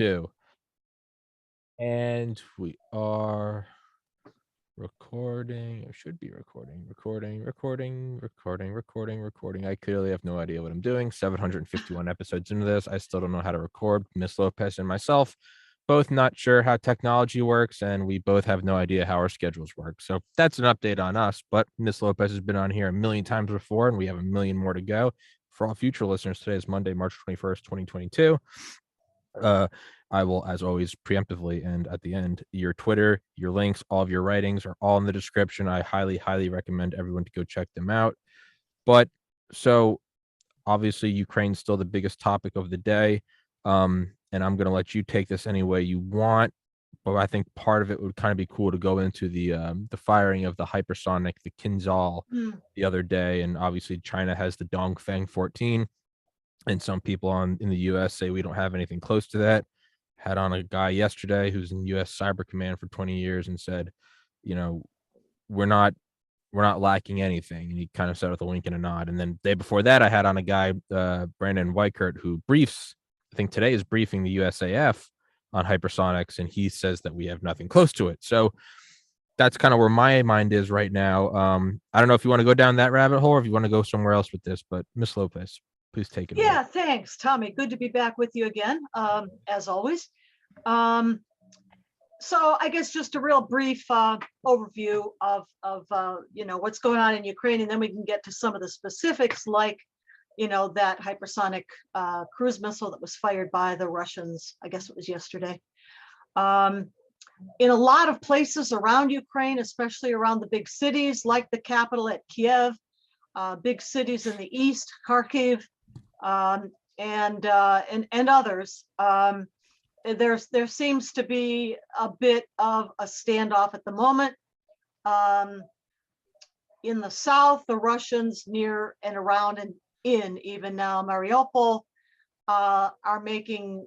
Two. And we are recording. Or should be recording. I clearly have no idea what I'm doing. 751 episodes into this. I still don't know how to record. Miss Lopez and myself both not sure how technology works, and we both have no idea how our schedules work. So that's an update on us. But Miss Lopez has been on here a million times before, and we have a million more to go. For all future listeners, today is Monday, March 21st, 2022. I will, as always, preemptively and at the end, your Twitter, your links, all of your writings are all in the description. I highly, highly recommend everyone to go check them out. But so obviously, Ukraine's still the biggest topic of the day. And I'm going to let you take this any way you want. But I think part of it would kind of be cool to go into the firing of the hypersonic, the Kinzhal, the other day. And obviously, China has the Dongfeng 14. And some people in the US say we don't have anything close to that. Had on a guy yesterday who's in US Cyber Command for 20 years and said, you know, we're not lacking anything. And he kind of said with a wink and a nod. And then the day before that, I had on a guy, Brandon Weichert, who briefs, I think today is briefing the USAF on hypersonics, and he says that we have nothing close to it. So that's kind of where my mind is right now. I don't know if you want to go down that rabbit hole or if you want to go somewhere else with this, but Miss Lopez, please take it away. Yeah, thanks, Tommy. Good to be back with you again, as always. So I guess just a real brief overview of what's going on in Ukraine, and then we can get to some of the specifics, like that hypersonic cruise missile that was fired by the Russians. I guess it was yesterday. In a lot of places around Ukraine, especially around the big cities, like the capital at Kiev, big cities in the east, Kharkiv, and others. There seems to be a bit of a standoff at the moment. In the south, the Russians near and around and in even now Mariupol are making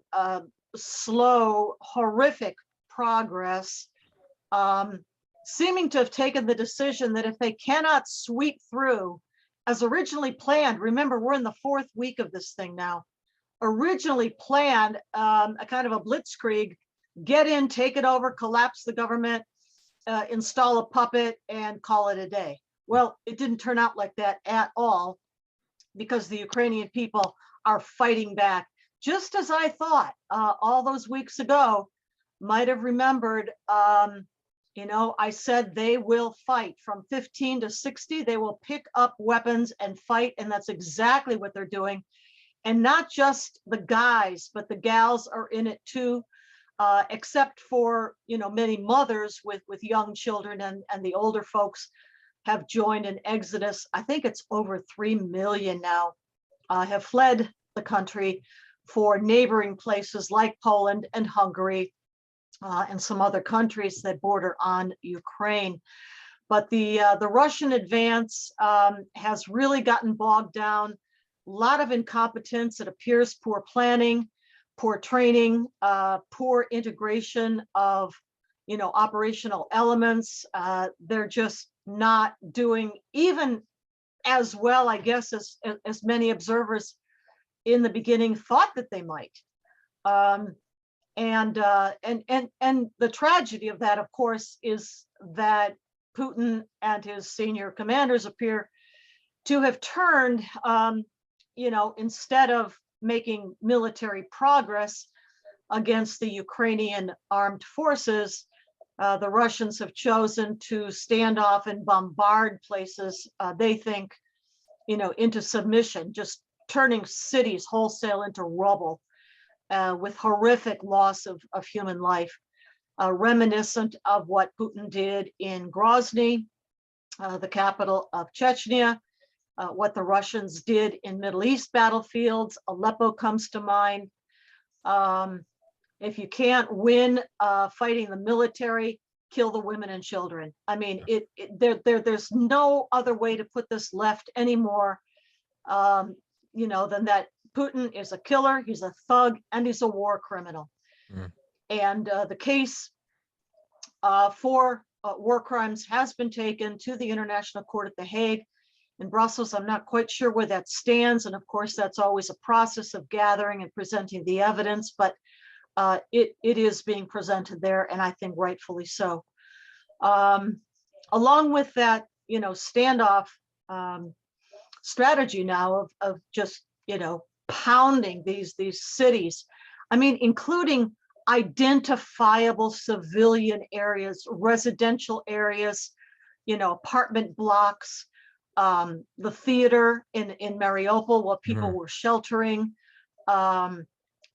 slow, horrific progress, seeming to have taken the decision that if they cannot sweep through as originally planned, remember, we're in the fourth week of this thing now, originally planned a kind of a blitzkrieg, get in, take it over, collapse the government, install a puppet and call it a day. Well, it didn't turn out like that at all, because the Ukrainian people are fighting back, just as I thought all those weeks ago. Might have remembered, I said they will fight from 15 to 60. They will pick up weapons and fight. And that's exactly what they're doing. And not just the guys, but the gals are in it too, except for, many mothers with young children, and the older folks have joined an exodus. I think it's over 3 million now have fled the country for neighboring places like Poland and Hungary, and some other countries that border on Ukraine. But the Russian advance has really gotten bogged down. A lot of incompetence. It appears poor planning, poor training, poor integration of operational elements. They're just not doing even as well, I guess, as many observers in the beginning thought that they might. And the tragedy of that, of course, is that Putin and his senior commanders appear to have turned, instead of making military progress against the Ukrainian armed forces, the Russians have chosen to stand off and bombard places they think, into submission, just turning cities wholesale into rubble. With horrific loss of human life, reminiscent of what Putin did in Grozny, the capital of Chechnya, what the Russians did in Middle East battlefields. Aleppo comes to mind. If you can't win fighting the military, kill the women and children. I mean, there's no other way to put this left anymore, than that. Putin is a killer, he's a thug, and he's a war criminal. And the case for war crimes has been taken to the International Court at The Hague in Brussels. I'm not quite sure where that stands. And of course, that's always a process of gathering and presenting the evidence. But it is being presented there, and I think rightfully so. Along with that, standoff strategy now of just, pounding these cities. I mean, including identifiable civilian areas, residential areas, apartment blocks, the theater in Mariupol where people were sheltering, and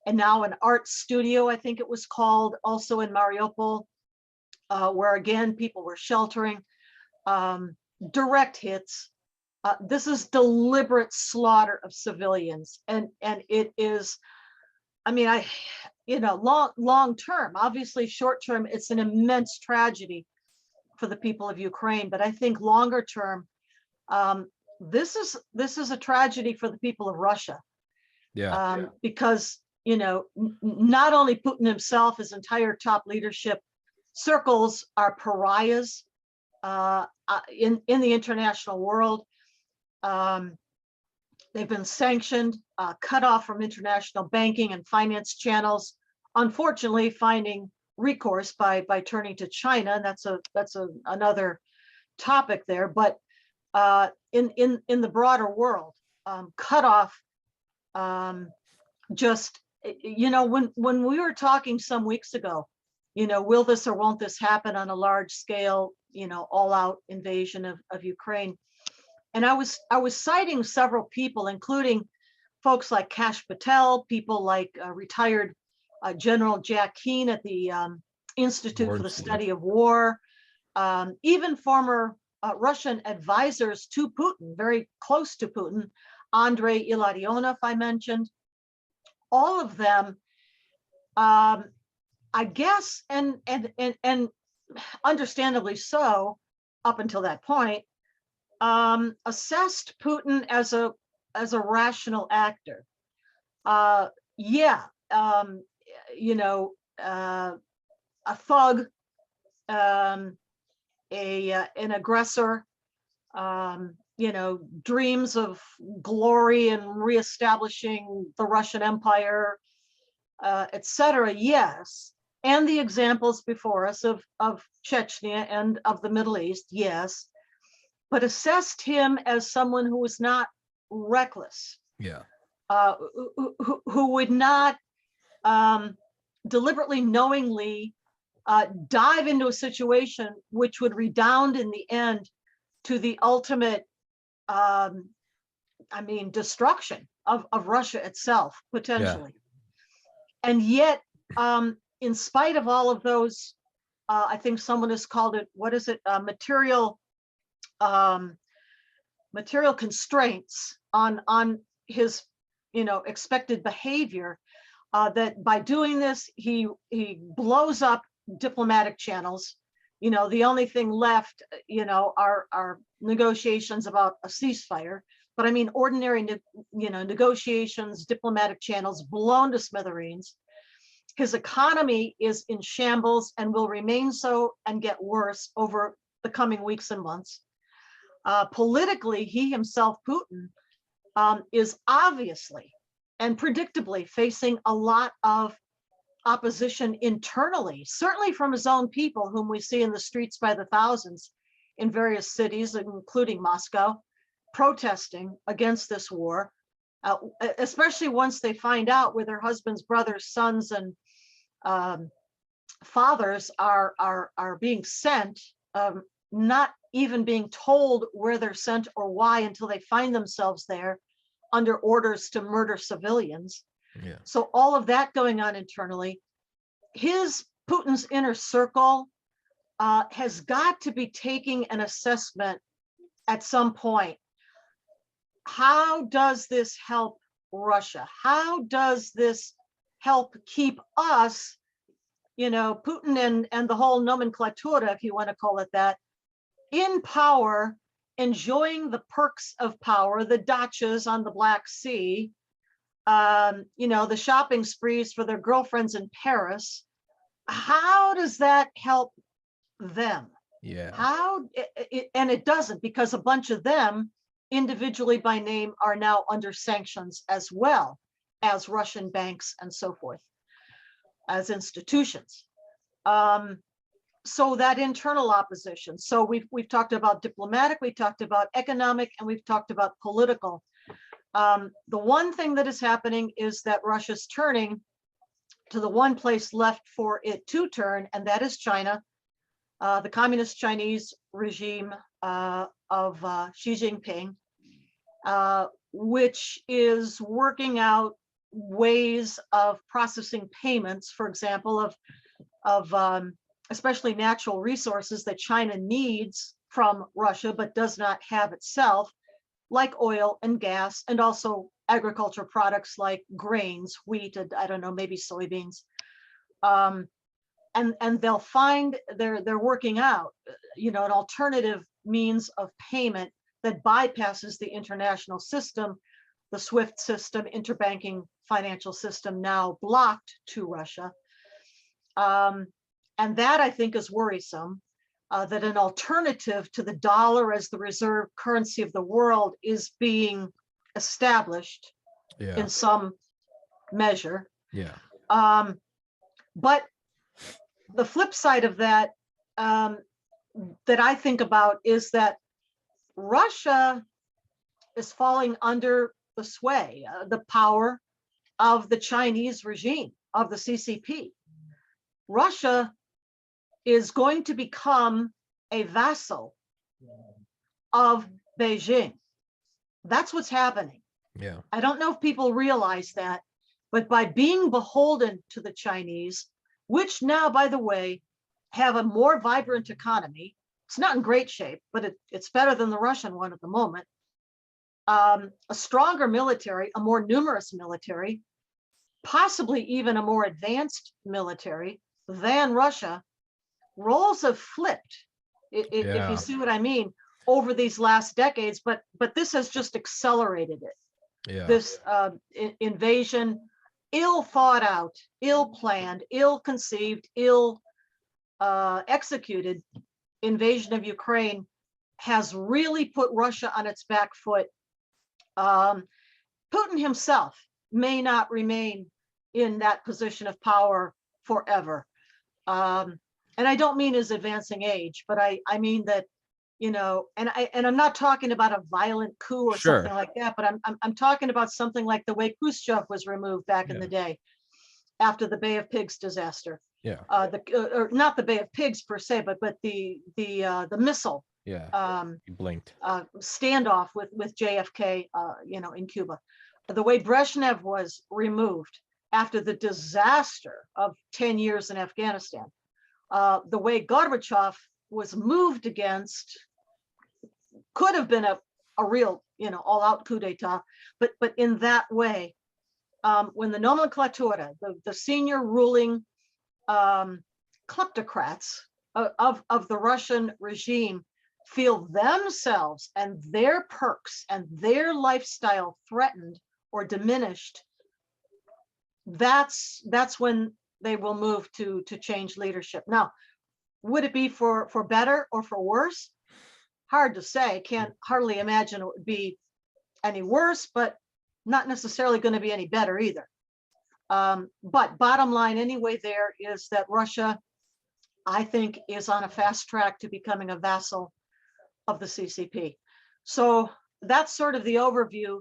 now an art studio, I think it was called, also in Mariupol, where again people were sheltering. Direct hits. This is deliberate slaughter of civilians, and it is, I mean, long term, obviously short term, it's an immense tragedy for the people of Ukraine, but I think longer term, this is a tragedy for the people of Russia. Because not only Putin himself, his entire top leadership circles are pariahs in the international world. They've been sanctioned, cut off from international banking and finance channels, unfortunately finding recourse by turning to China, and that's another topic there. But in the broader world, cut off. Just, when we were talking some weeks ago, will this or won't this happen on a large scale, all out invasion of Ukraine? And I was citing several people, including folks like Kash Patel, people like retired General Jack Keane at the Institute for the Study of War, even former Russian advisors to Putin, very close to Putin, Andrei Ilarionov, I mentioned. All of them, I guess, and understandably so, up until that point, assessed Putin as a rational actor. A thug, an aggressor, dreams of glory and reestablishing the Russian Empire, etc. Yes, and the examples before us of Chechnya and of the Middle East, yes, but assessed him as someone who was not reckless, who would not deliberately, knowingly dive into a situation which would redound in the end to the ultimate, destruction of Russia itself, potentially. And yet, in spite of all of those, I think someone has called it, what is it, material constraints on his, expected behavior, that by doing this, he blows up diplomatic channels. The only thing left, are negotiations about a ceasefire. But I mean, ordinary, negotiations, diplomatic channels blown to smithereens. His economy is in shambles and will remain so and get worse over the coming weeks and months. Politically, he himself, Putin, is obviously and predictably facing a lot of opposition internally, certainly from his own people, whom we see in the streets by the thousands in various cities, including Moscow, protesting against this war, especially once they find out where their husbands, brothers, sons, and fathers are being sent, not even being told where they're sent or why until they find themselves there under orders to murder civilians. So all of that going on internally, Putin's inner circle has got to be taking an assessment at some point. How does this help Russia? How does this help keep us, Putin and the whole nomenclatura, if you want to call it that, in power, enjoying the perks of power, the dachas on the Black Sea, the shopping sprees for their girlfriends in Paris? How does that help them? And it doesn't, because a bunch of them individually by name are now under sanctions, as well as Russian banks and so forth. as institutions. So that internal opposition. So we've talked about diplomatic, we talked about economic, and we've talked about political. The one thing that is happening is that Russia's turning to the one place left for it to turn, and that is China. The communist Chinese regime of Xi Jinping, which is working out ways of processing payments, for example, of especially natural resources that China needs from Russia, but does not have itself, like oil and gas, and also agriculture products like grains, wheat, and I don't know, maybe soybeans. And they'll find they're working out, an alternative means of payment that bypasses the international system, the SWIFT system, interbanking financial system, now blocked to Russia. And that, I think, is worrisome, that an alternative to the dollar as the reserve currency of the world is being established in some measure. But the flip side of that, that I think about, is that Russia is falling under the sway, the power of the Chinese regime, of the CCP. Russia is going to become a vassal of Beijing. That's what's happening. I don't know if people realize that, but by being beholden to the Chinese, which now, by the way, have a more vibrant economy, it's not in great shape, but it's better than the Russian one at the moment, a stronger military, a more numerous military, possibly even a more advanced military than Russia. Roles have flipped, if you see what I mean, over these last decades, but this has just accelerated it. This invasion, ill thought out, ill planned, ill conceived, ill executed invasion of Ukraine has really put Russia on its back foot. Putin himself may not remain in that position of power forever. And I don't mean his advancing age, but I mean that, and I'm not talking about a violent coup or something like that, but I'm talking about something like the way Khrushchev was removed back in the day, after the Bay of Pigs disaster. Or not the Bay of Pigs per se, but the missile. He blinked. Standoff with JFK, in Cuba. The way Brezhnev was removed after the disaster of 10 years in Afghanistan. The way Gorbachev was moved against could have been a real, all-out coup d'etat, but in that way, when the nomenclatura, the senior ruling kleptocrats of the Russian regime feel themselves and their perks and their lifestyle threatened or diminished, that's when they will move to change leadership. Now, would it be for better or for worse? Hard to say. Can't hardly imagine it would be any worse, but not necessarily going to be any better either. But bottom line anyway there is that Russia, I think, is on a fast track to becoming a vassal of the CCP. So that's sort of the overview.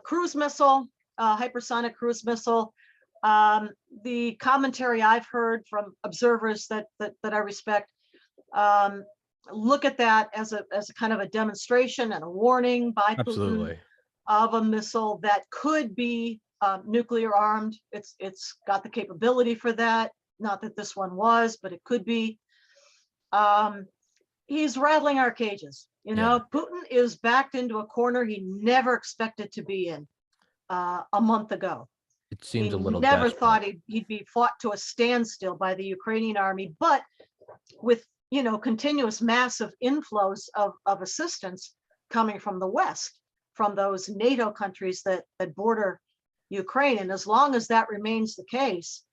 Cruise missile, hypersonic cruise missile. The commentary I've heard from observers that I respect look at that as a kind of a demonstration and a warning by Putin of a missile that could be nuclear armed. It's got the capability for that. Not that this one was, but it could be. He's rattling our cages. Putin is backed into a corner he never expected to be in a month ago. It seems a little never desperate. thought he'd be fought to a standstill by the Ukrainian army, but with continuous massive inflows of assistance coming from the West, from those NATO countries that border Ukraine. And as long as that remains the case,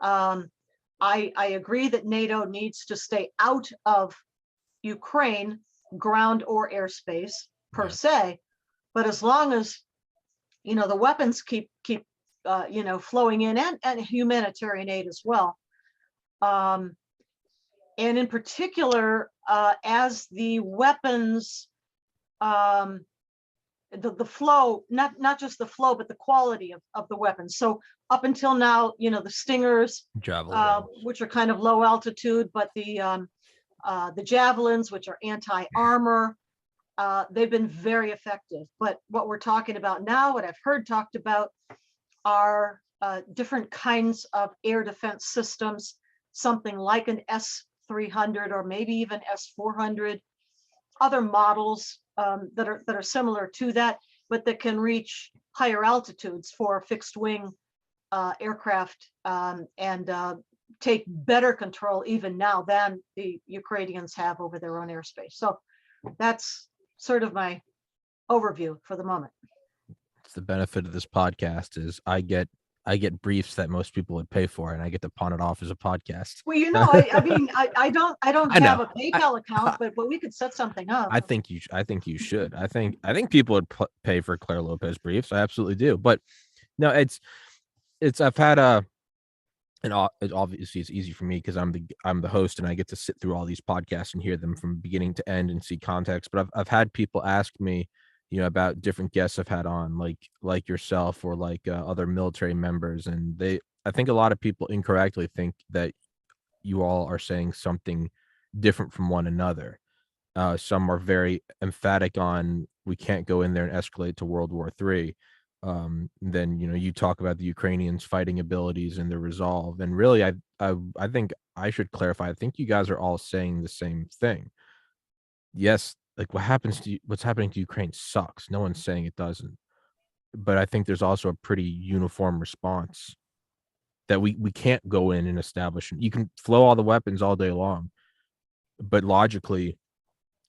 I agree that NATO needs to stay out of Ukraine, ground or airspace per se. But as long as the weapons keep flowing in, and humanitarian aid as well. And in particular, as the weapons, the flow, not just the flow, but the quality of the weapons. So up until now, the Stingers, which are kind of low altitude, but the Javelins, which are anti-armor, they've been very effective. But what we're talking about now, what I've heard talked about, are different kinds of air defense systems, something like an S-300 or maybe even S-400, other models that are similar to that, but that can reach higher altitudes for fixed wing aircraft, and take better control even now than the Ukrainians have over their own airspace. So that's sort of my overview for the moment. It's the benefit of this podcast is I get briefs that most people would pay for, and I get to pawn it off as a podcast. Well, I mean, I don't have a PayPal account, but we could set something up. I think you should. I think people would pay for Clare Lopez briefs. I absolutely do. But no, it's I've had and obviously it's easy for me because I'm the host and I get to sit through all these podcasts and hear them from beginning to end and see context. But I've had people ask me, about different guests I've had on, like yourself or like other military members, and I think a lot of people incorrectly think that you all are saying something different from one another. Some are very emphatic on we can't go in there and escalate to World War III. Then you talk about the Ukrainians' fighting abilities and their resolve, and really, I think I should clarify. I think you guys are all saying the same thing. Yes, like what's happening to Ukraine sucks. No one's saying it doesn't, but I think there's also a pretty uniform response that we can't go in and establish. You can flow all the weapons all day long, but logically,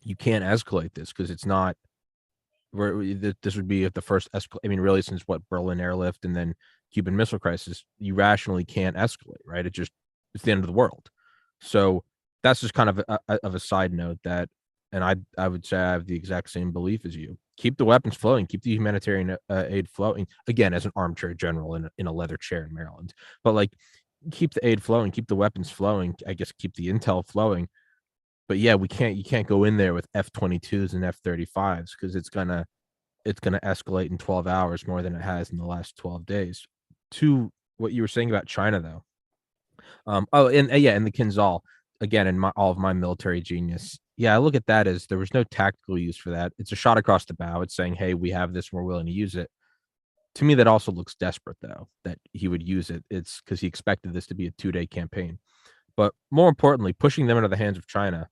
you can't escalate this because it's not. This would be at the first I mean, really, since Berlin airlift and then Cuban Missile Crisis, you rationally can't escalate, right? It's the end of the world. So that's just kind of a side note that, and I would say I have the exact same belief as you. Keep the weapons flowing, keep the humanitarian aid flowing. Again, as an armchair general in a leather chair in Maryland, but like keep the aid flowing, keep the weapons flowing. I guess keep the intel flowing. But yeah, you can't go in there with F-22s and F-35s because it's gonna escalate in 12 hours more than it has in the last 12 days. To what you were saying about China, though. And the Kinzhal, again, in all of my military genius. Yeah, I look at that as there was no tactical use for that. It's a shot across the bow. It's saying, hey, we have this and we're willing to use it. To me, that also looks desperate, though, that he would use it. It's because he expected this to be a 2-day campaign. But more importantly, pushing them into the hands of China.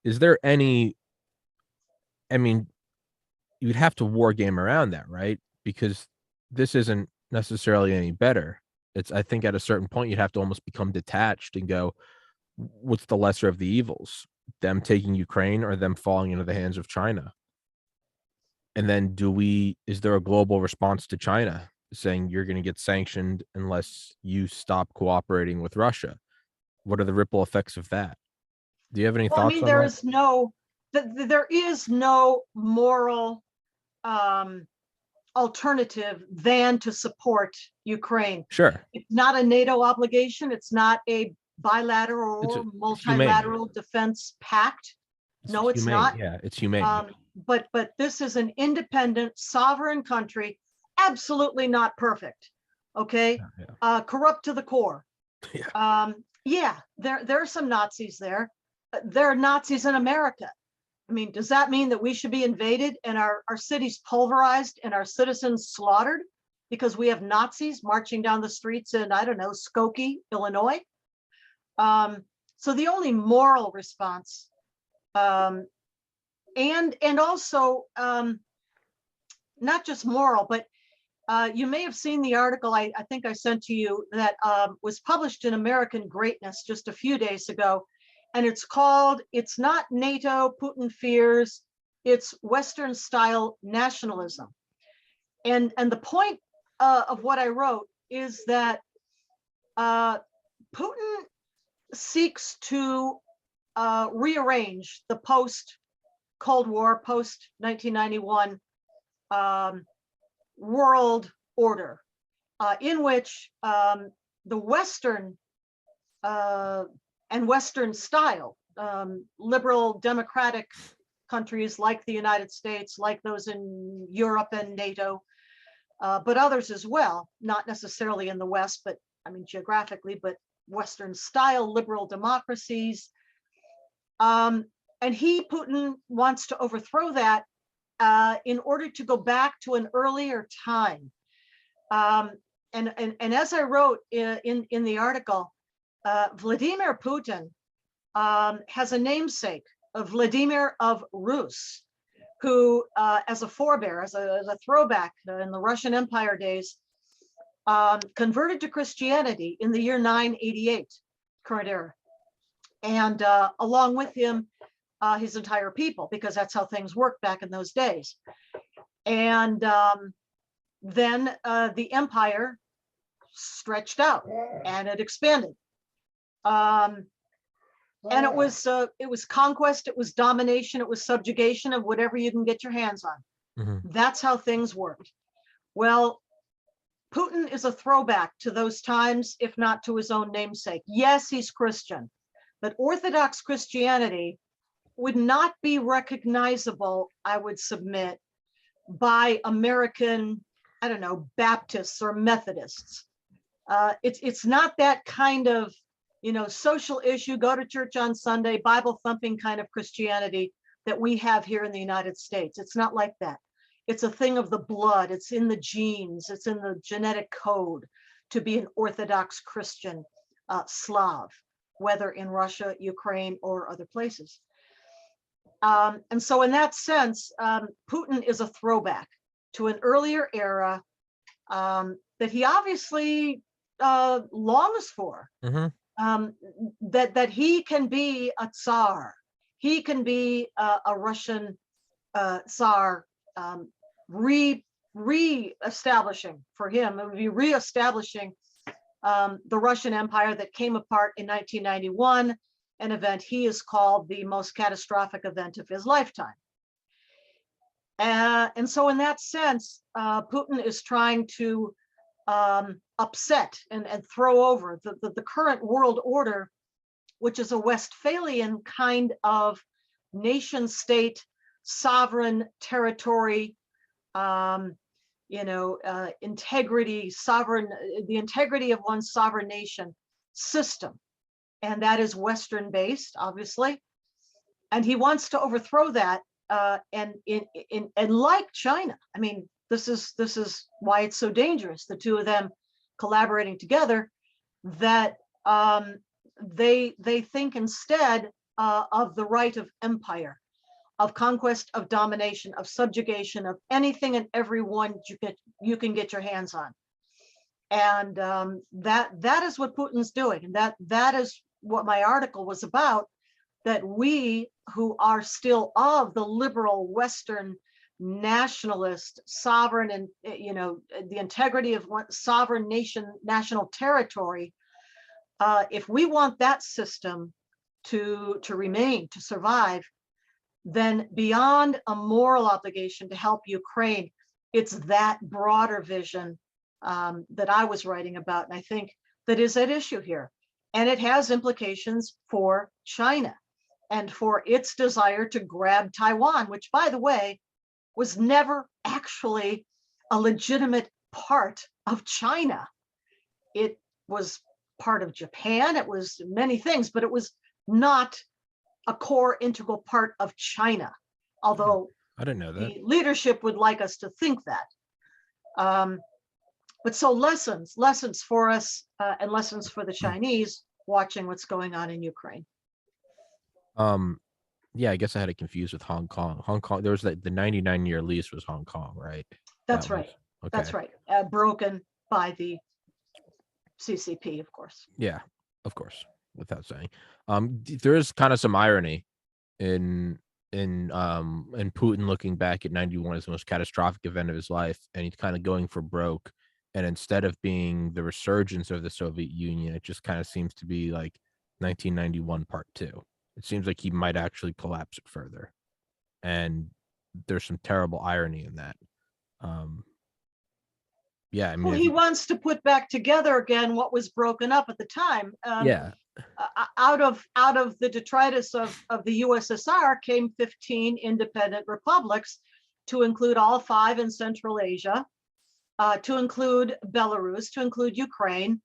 Is there any, I mean, you'd have to war game around that, right? Because this isn't necessarily any better. I think at a certain point, you'd have to almost become detached and go, what's the lesser of the evils? Them taking Ukraine or them falling into the hands of China? And then is there a global response to China saying you're going to get sanctioned unless you stop cooperating with Russia? What are the ripple effects of that? Do you have any thoughts on that? There is no moral alternative than to support Ukraine. Sure. It's not a NATO obligation. It's not a bilateral or multilateral defense pact. No, it's not. Yeah, it's humane. But this is an independent, sovereign country, absolutely not perfect. Okay, yeah. Corrupt to the core. Yeah, there are some Nazis there. There are Nazis in America. I mean, does that mean that we should be invaded and our cities pulverized and our citizens slaughtered because we have Nazis marching down the streets in, I don't know, Skokie, Illinois? So the only moral response, and also not just moral, but you may have seen the article I think I sent to you that was published in American Greatness just a few days ago. And it's called, it's not NATO Putin fears, it's Western style nationalism. And the point of what I wrote is that Putin seeks to rearrange the post-Cold War, post-1991 world order in which the Western and Western style liberal democratic countries like the United States, like those in Europe and NATO, but others as well, not necessarily in the West, but I mean geographically, but Western style liberal democracies. And Putin wants to overthrow that in order to go back to an earlier time. And as I wrote in the article, Vladimir Putin has a namesake of Vladimir of Rus, who, as a forebear, as a throwback in the Russian Empire days, converted to Christianity in the year 988, current era. And along with him, his entire people, because that's how things worked back in those days. And then the empire stretched out and it expanded. And it was conquest, it was domination, it was subjugation of whatever you can get your hands on. Mm-hmm. That's how things worked. Well, Putin is a throwback to those times, if not to his own namesake. Yes, he's Christian, but Orthodox Christianity would not be recognizable, I would submit, by American, I don't know, Baptists or Methodists. It's not that kind of, social issue, go to church on Sunday, Bible thumping kind of Christianity that we have here in the United States. It's not like that. It's a thing of the blood. It's in the genes. It's in the genetic code to be an Orthodox Christian Slav, whether in Russia, Ukraine, or other places. And so in that sense, Putin is a throwback to an earlier era that he obviously longs for. Mm-hmm. That he can be a Tsar, he can be a Russian Tsar, re-establishing for him. It would be re-establishing the Russian Empire that came apart in 1991, an event he has called the most catastrophic event of his lifetime. And so in that sense, Putin is trying to upset and throw over the current world order, which is a Westphalian kind of nation state, sovereign territory, integrity, the integrity of one's sovereign nation system. And that is Western based, obviously. And he wants to overthrow that. And like China, I mean, this is why it's so dangerous, the two of them collaborating together, that they think instead of the right of empire, of conquest, of domination, of subjugation, of anything and everyone you can get your hands on. And that is what Putin's doing. And that is what my article was about, that we who are still of the liberal Western nationalist, sovereign, and the integrity of one sovereign nation, national territory, if we want that system to remain, to survive, then beyond a moral obligation to help Ukraine, it's that broader vision that I was writing about, and I think that is at issue here. And it has implications for China and for its desire to grab Taiwan, which, by the way, was never actually a legitimate part of China. It was part of Japan, it was many things, but it was not a core integral part of China, although I didn't know that. The leadership would like us to think that. But so lessons for us and lessons for the Chinese watching what's going on in Ukraine. Yeah, I guess I had it confused with Hong Kong. Hong Kong, there was the 99-year lease was Hong Kong, right? That's right. Okay. That's right. Broken by the CCP, of course. Yeah, of course, without saying. There is kind of some irony in Putin looking back at 91 as the most catastrophic event of his life, and he's kind of going for broke. And instead of being the resurgence of the Soviet Union, it just kind of seems to be like 1991 part 2. It seems like he might actually collapse it further. And there's some terrible irony in that. Yeah, I Well, mean, he wants to put back together again what was broken up at the time. yeah, Out of the detritus of the USSR came 15 independent republics, to include all 5 in Central Asia, to include Belarus, to include Ukraine,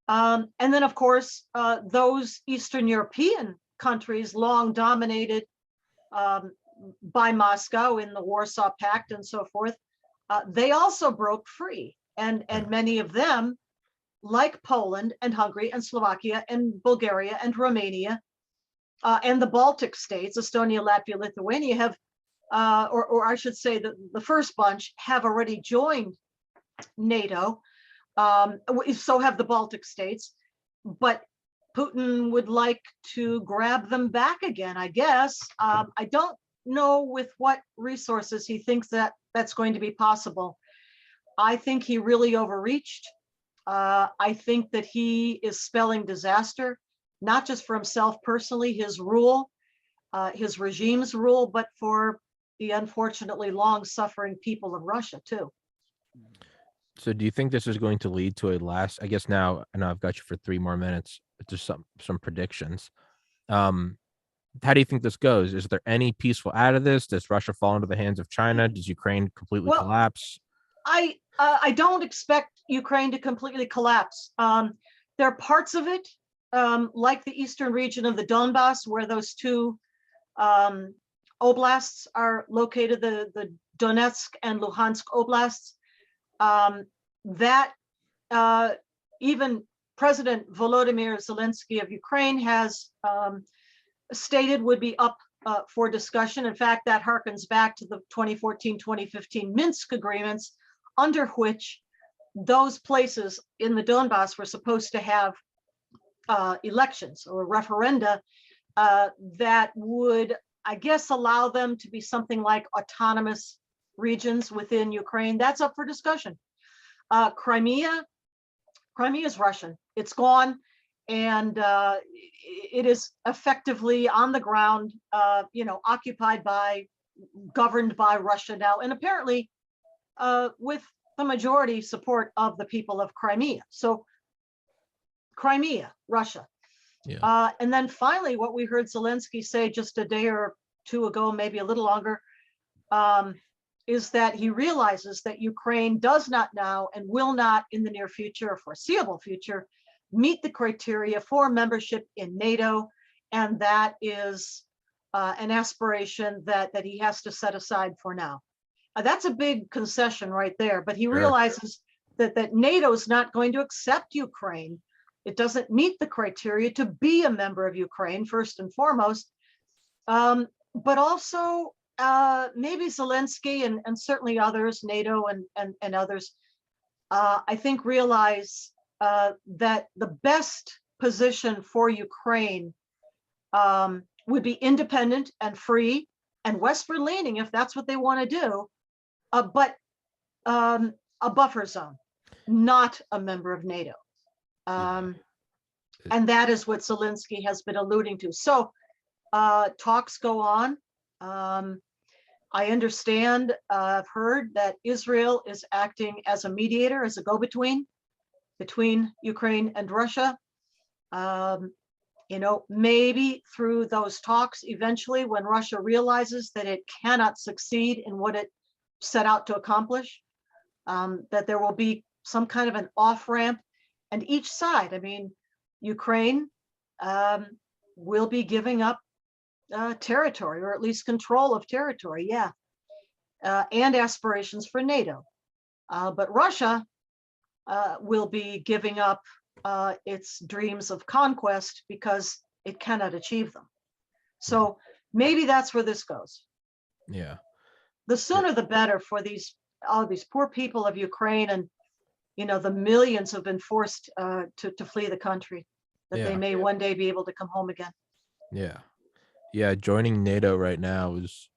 and then of course those Eastern European countries long dominated um, by Moscow in the Warsaw Pact and so forth. They also broke free, and yeah, many of them, like Poland and Hungary and Slovakia and Bulgaria and Romania and the Baltic states, Estonia, Latvia, Lithuania, have, or I should say, the first bunch have already joined NATO. So have the Baltic states, but Putin would like to grab them back again, I guess. I don't know with what resources he thinks that that's going to be possible. I think he really overreached. I think that he is spelling disaster, not just for himself personally, his rule, his regime's rule, but for the unfortunately long-suffering people of Russia too. so do you think this is going to lead to a last, I guess now, I know I've got you for 3 more minutes, but just some predictions. How do you think this goes? Is there any peaceful out of this? Does Russia fall into the hands of China? Does Ukraine completely Well, collapse? I don't expect Ukraine to completely collapse. There are parts of it, like the eastern region of the Donbass, where those 2 oblasts are located, the Donetsk and Luhansk oblasts, that even President Volodymyr Zelensky of Ukraine has stated would be up for discussion. In fact, that harkens back to the 2014-2015 Minsk agreements, under which those places in the Donbass were supposed to have elections or referenda that would, I guess, allow them to be something like autonomous regions within Ukraine. That's up for discussion. Crimea is Russian. It's gone, and it is effectively on the ground, occupied by, governed by Russia now, and apparently with the majority support of the people of Crimea. So Crimea, Russia. Yeah. And then finally, what we heard Zelensky say just a day or 2 ago, maybe a little longer, is that he realizes that Ukraine does not now and will not in the near future or foreseeable future meet the criteria for membership in NATO. And that is an aspiration that he has to set aside for now. That's a big concession right there, but he Sure. realizes that NATO is not going to accept Ukraine. It doesn't meet the criteria to be a member of Ukraine, first and foremost. But also maybe Zelensky and certainly others, NATO and others, I think realize that the best position for Ukraine would be independent and free and westward leaning if that's what they want to do, but a buffer zone, not a member of NATO. And that is what Zelensky has been alluding to. So talks go on. I understand, I've heard that Israel is acting as a mediator, as a go-between between Ukraine and Russia. Maybe through those talks, eventually, when Russia realizes that it cannot succeed in what it set out to accomplish, that there will be some kind of an off-ramp, and each side, I mean, Ukraine will be giving up territory, or at least control of territory, yeah, and aspirations for NATO. But Russia will be giving up its dreams of conquest because it cannot achieve them. So maybe that's where this goes. Yeah. The sooner the better for all these poor people of Ukraine, and the millions have been forced to flee the country, that they may one day be able to come home again. Yeah, joining NATO right now is,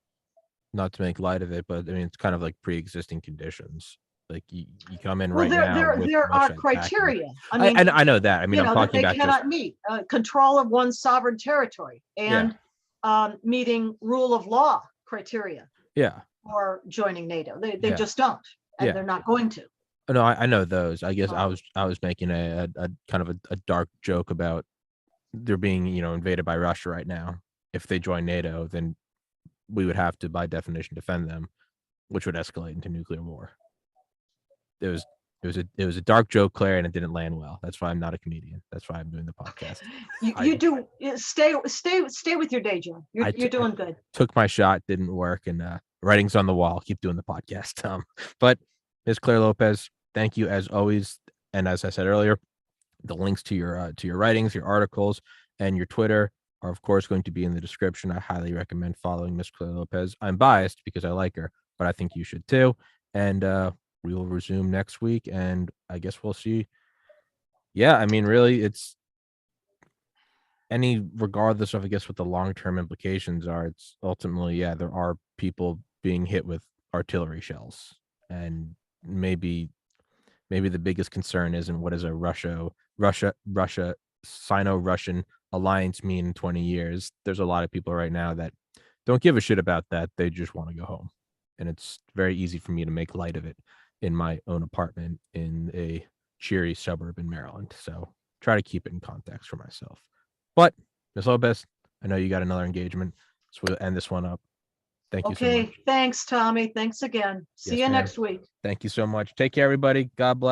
not to make light of it, but I mean, it's kind of like pre-existing conditions. Like you come in Well, right now with there are Russia attacking. criteria. I mean, I know that. I mean, I'm that talking they about cannot meet control of one's sovereign territory and meeting rule of law criteria yeah, for joining NATO. They Yeah. just don't, and Yeah. they're not going to. No, I know those. I guess Oh. I was making a kind of a dark joke about they're being, invaded by Russia right now. If they join NATO, then we would have to, by definition, defend them, which would escalate into nuclear war. It was it was a dark joke, Claire, and it didn't land well. That's why I'm not a comedian. That's why I'm doing the podcast. You do stay with your day job. You're I doing good. took my shot, didn't work, and writing's on the wall. Keep doing the podcast. But Ms. Claire Lopez, thank you as always. And as I said earlier, the links to your writings, your articles, and your Twitter are of course going to be in the description. I highly recommend following Miss Claire Lopez. I'm biased because I like her, but I think you should too. And we will resume next week, and I guess we'll see. Yeah, I mean, really, it's regardless of, I guess, what the long-term implications are, it's ultimately, yeah, there are people being hit with artillery shells, and maybe the biggest concern isn't what does a Russia Sino-Russian alliance mean in 20 years. There's a lot of people right now that don't give a shit about that. They just want to go home, and it's very easy for me to make light of it in my own apartment in a cheery suburb in Maryland. So try to keep it in context for myself. But Ms. Lopez, I know you got another engagement, so we'll end this one up. Thank you so much. Okay, thanks, Tommy. Thanks again. See Yes, you ma'am. next week. Thank you so much. Take care, everybody. God bless.